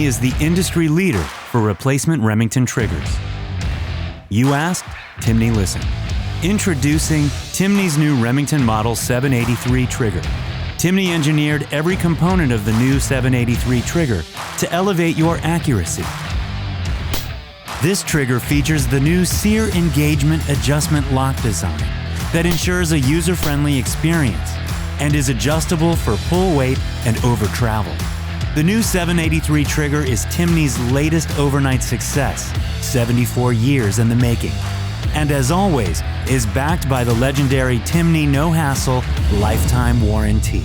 is the industry leader for replacement Remington triggers. You asked, Timney listened. Introducing Timney's new Remington Model 783 trigger. Timney engineered every component of the new 783 trigger to elevate your accuracy. This trigger features the new Sear Engagement Adjustment Lock design that ensures a user-friendly experience and is adjustable for pull weight and over travel. The new 783 trigger is Timney's latest overnight success, 74 years in the making, and as always, is backed by the legendary Timney no-hassle lifetime warranty.